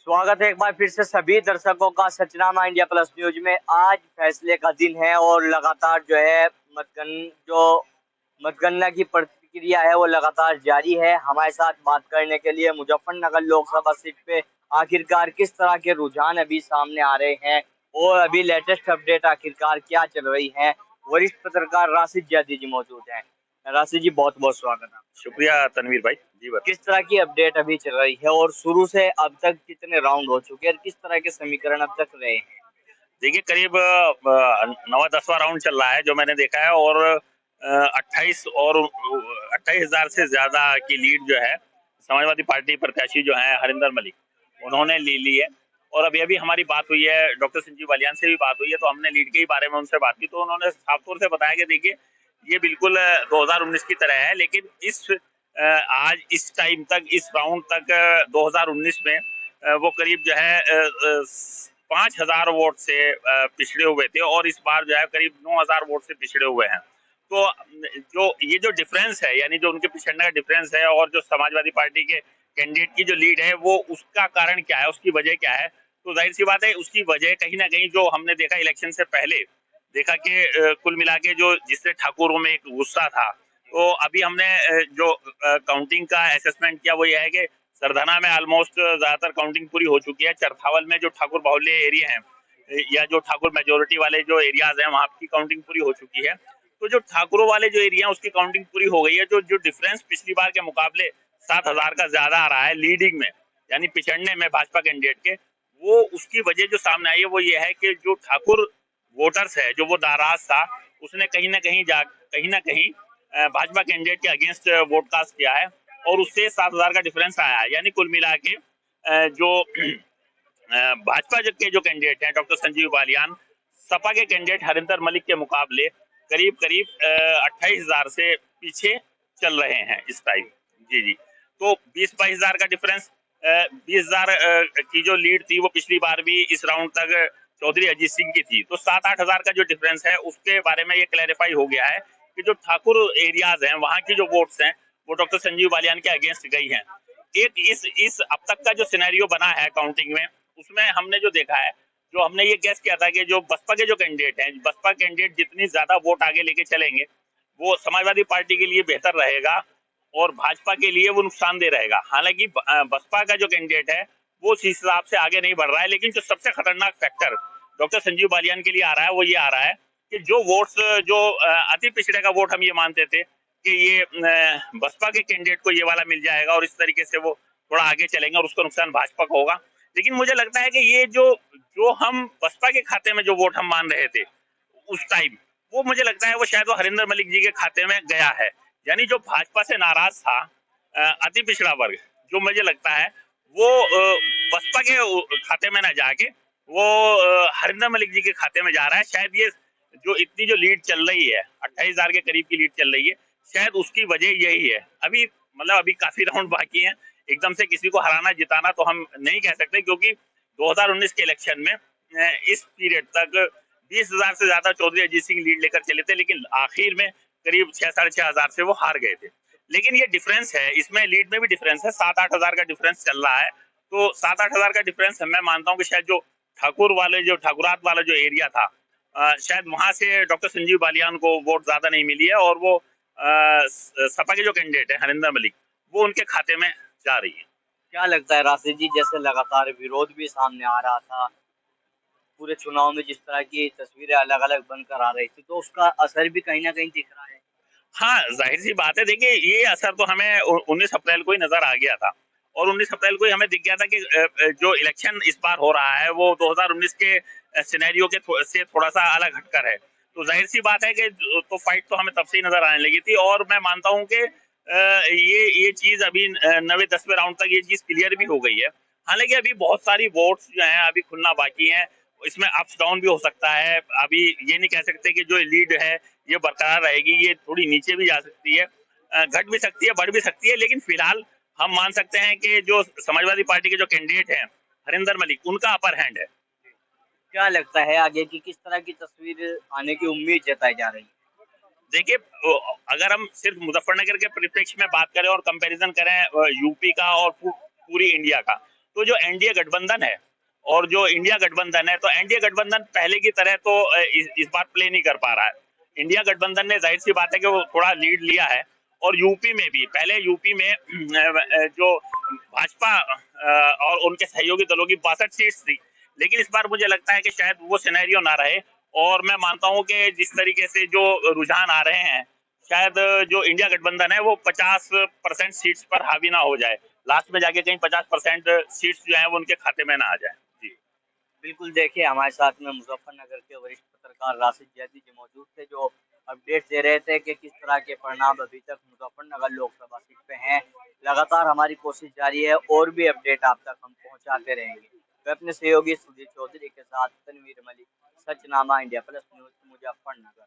स्वागत है एक बार फिर से सभी दर्शकों का सचनामा इंडिया प्लस न्यूज में। आज फैसले का दिन है और लगातार जो है मतगणना की प्रक्रिया है वो लगातार जारी है। हमारे साथ बात करने के लिए मुजफ्फरनगर लोकसभा सीट पे आखिरकार किस तरह के रुझान अभी सामने आ रहे हैं और अभी लेटेस्ट अपडेट आखिरकार क्या चल रही है, वरिष्ठ पत्रकार राशिद जैदी जी मौजूद हैं। राशिद जी, बहुत बहुत स्वागत है। शुक्रिया तनवीर भाई जी। किस तरह की अपडेट अभी चल रही है और शुरू से अब तक कितने राउंड हो चुके हैं और किस तरह के समीकरण अब तक रहे हैं? देखिए, करीब 9वां-10वां राउंड चल रहा है जो मैंने देखा है, और 28,000 से ज्यादा की लीड जो है समाजवादी पार्टी प्रत्याशी जो है हरिंदर मलिक, उन्होंने ले ली है। और अभी अभी हमारी बात हुई है, डॉक्टर संजीव बालियान से भी बात हुई है, तो हमने लीड के ही बारे में उनसे बात की, तो उन्होंने साफ तौर से बताया कि देखिए, ये बिल्कुल 2019 की तरह है, लेकिन आज इस टाइम तक, इस राउंड तक 2019 में वो करीब जो है 5,000 वोट से पिछड़े हुए थे, और इस बार जो है करीब 9,000 वोट से पिछड़े हुए हैं। तो जो डिफरेंस है, यानी जो उनके पिछड़ने का डिफरेंस है, और जो समाजवादी पार्टी के कैंडिडेट की जो लीड है, वो उसका कारण क्या है, उसकी वजह क्या है? तो जाहिर सी बात है, उसकी वजह कहीं ना कहीं जो हमने देखा इलेक्शन से पहले, देखा कि कुल मिला के जो जिससे ठाकुरों में एक गुस्सा था, तो अभी हमने जो काउंटिंग का असेसमेंट किया वो ये है कि सरधना में ऑलमोस्ट ज्यादातर काउंटिंग पूरी हो चुकी है। चरथावल में जो ठाकुर बाहुल्य एरिया है, या जो ठाकुर मेजोरिटी वाले जो एरियाज हैं, वहां की काउंटिंग पूरी हो चुकी है। तो जो ठाकुरों वाले जो एरिया है उसकी काउंटिंग पूरी हो गई है। जो जो डिफरेंस पिछली बार के मुकाबले 7,000 का ज्यादा आ रहा है लीडिंग में, यानी पिछड़ने में भाजपा कैंडिडेट के, वो उसकी वजह जो सामने आई है वो ये है कि जो ठाकुर वोटर्स है, जो वो नाराज था, उसने कहीं ना कहीं भाजपा कैंडिडेट के अगेंस्ट वोट कास्ट किया है, और उससे 7,000 का डिफरेंस आया है। यानी कुल मिला के जो भाजपा के जो कैंडिडेट हैं, डॉक्टर संजीव बालियान, सपा के कैंडिडेट हरिंदर मलिक के मुकाबले करीब करीब 28,000 से पीछे चल रहे हैं इस टाइम। जी जी। तो 20-22,000 का डिफरेंस, 20,000 की जो लीड थी वो पिछली बार भी इस राउंड तक चौधरी अजीत सिंह की थी। तो 7-8 हजार का जो डिफरेंस है उसके बारे में ये क्लैरिफाई हो गया है कि जो ठाकुर एरियाज हैं, वहां की जो वोट्स हैं, वो डॉक्टर संजीव बालियान के अगेंस्ट गई हैं। एक इस अब तक का जो सिनेरियो बना है काउंटिंग में, उसमें हमने जो देखा है, जो हमने ये गैस किया था कि जो बसपा के जो कैंडिडेट हैं, बसपा कैंडिडेट जितनी ज्यादा वोट आगे लेके चलेंगे, वो समाजवादी पार्टी के लिए बेहतर रहेगा और भाजपा के लिए वो नुकसानदेह रहेगा। हालांकि बसपा का जो कैंडिडेट है वो उस हिसाब से आगे नहीं बढ़ रहा है, लेकिन जो सबसे खतरनाक फैक्टर डॉक्टर संजीव बालियान के लिए आ रहा है वो ये आ रहा है कि जो वोट्स, जो अति पिछड़े का वोट हम ये मानते थे कि ये बसपा के कैंडिडेट को ये वाला मिल जाएगा और इस तरीके से वो थोड़ा आगे चलेंगे और उसका नुकसान भाजपा को होगा। लेकिन मुझे लगता है कि ये जो जो हम बसपा के खाते में जो वोट हम मान रहे थे उस टाइम, वो मुझे लगता है वो शायद वो हरिंदर मलिक जी के खाते में गया है। यानी जो भाजपा से नाराज था अति पिछड़ा वर्ग, जो मुझे लगता है वो बसपा के खाते में ना जाके वो हरिंदर मलिक जी के खाते में जा रहा है। शायद ये जो इतनी जो लीड चल रही है, 28,000 के करीब की लीड चल रही है, शायद उसकी वजह यही है। अभी मतलब अभी काफी राउंड बाकी हैं, एकदम से किसी को हराना जिताना तो हम नहीं कह सकते, क्योंकि 2019 के इलेक्शन में इस पीरियड तक 20,000 से ज्यादा चौधरी अजीत सिंह लीड लेकर चले थे, लेकिन आखिर में करीब 6-6,500 से वो हार गए थे। लेकिन ये डिफरेंस है, इसमें लीड में भी डिफरेंस है, 7-8 हजार का डिफरेंस चल रहा है। तो 7-8 हजार का डिफरेंस मैं मानता हूँ कि शायद जो ठाकुर वाले, जो ठाकुरात वाला जो एरिया था, शायद वहां से डॉक्टर संजीव बालियान को वोट ज्यादा नहीं मिली है, और वो सपा के जो कैंडिडेट है हरिंदर मलिक, वो उनके खाते में जा रही है। क्या लगता है राशिद जी, जैसे लगातार विरोध भी सामने आ रहा था पूरे चुनाव में, जिस तरह की तस्वीरें अलग अलग बनकर आ रही थी, तो उसका असर भी कहीं ना कहीं दिख रहा है? हाँ, जाहिर सी बात है। देखिए, ये असर तो हमें 19 अप्रैल को ही नजर आ गया था, और 19 अप्रैल को ही हमें दिख गया था कि जो इलेक्शन इस बार हो रहा है वो 2019 के सिनेरियो के से थोड़ा सा अलग हटकर है। तो जाहिर सी बात है कि तो फाइट तो हमें तब से ही नजर आने लगी थी, और मैं मानता हूँ कि ये चीज अभी 9वें-10वें राउंड तक ये चीज क्लियर भी हो गई है। हालांकि अभी बहुत सारी वोट्स जो है अभी खुलना बाकी है, इसमें अप्स डाउन भी हो सकता है। अभी ये नहीं कह सकते कि जो लीड है ये बरकरार रहेगी, ये थोड़ी नीचे भी जा सकती है, घट भी सकती है, बढ़ भी सकती है। लेकिन फिलहाल हम मान सकते हैं कि जो समाजवादी पार्टी के जो कैंडिडेट हैं हरिंदर मलिक, उनका अपर हैंड है। क्या लगता है आगे की किस तरह की तस्वीर आने की उम्मीद जताई जा रही है? देखिए, अगर हम सिर्फ मुजफ्फरनगर के परिप्रेक्ष्य में बात करें और कंपैरिजन करें यूपी का और पूरी इंडिया का, तो जो एनडीए गठबंधन है और जो इंडिया गठबंधन है, तो एनडीए गठबंधन पहले की तरह तो इस बार प्ले नहीं कर पा रहा है। इंडिया गठबंधन ने जाहिर सी बात है कि वो थोड़ा लीड लिया है, और यूपी में भी पहले यूपी में जो भाजपा और उनके सहयोगी दलों की 62 सीट्स थी, लेकिन इस बार मुझे लगता है कि शायद वो सिनेरियो ना रहे, और मैं मानता हूं कि जिस तरीके से जो रुझान आ रहे हैं, शायद जो इंडिया गठबंधन है वो 50% सीट्स पर हावी ना हो जाए, लास्ट में जाके कहीं 50% सीट्स जो है वो उनके खाते में ना आ जाए। जी बिल्कुल, देखिए हमारे साथ में मुजफ्फरनगर के वरिष्ठ पत्रकार राशिद जैदी जी मौजूद थे, जो अपडेट दे रहे थे कि किस तरह के परिणाम अभी तक मुजफ्फरनगर लोकसभा सीट पे हैं। लगातार हमारी कोशिश जारी है और भी अपडेट आप तक हम पहुंचाते रहेंगे। मैं अपने सहयोगी सुधीर चौधरी के साथ Tanveer Malik, Sachnama India plus news, Muzaffarnagar.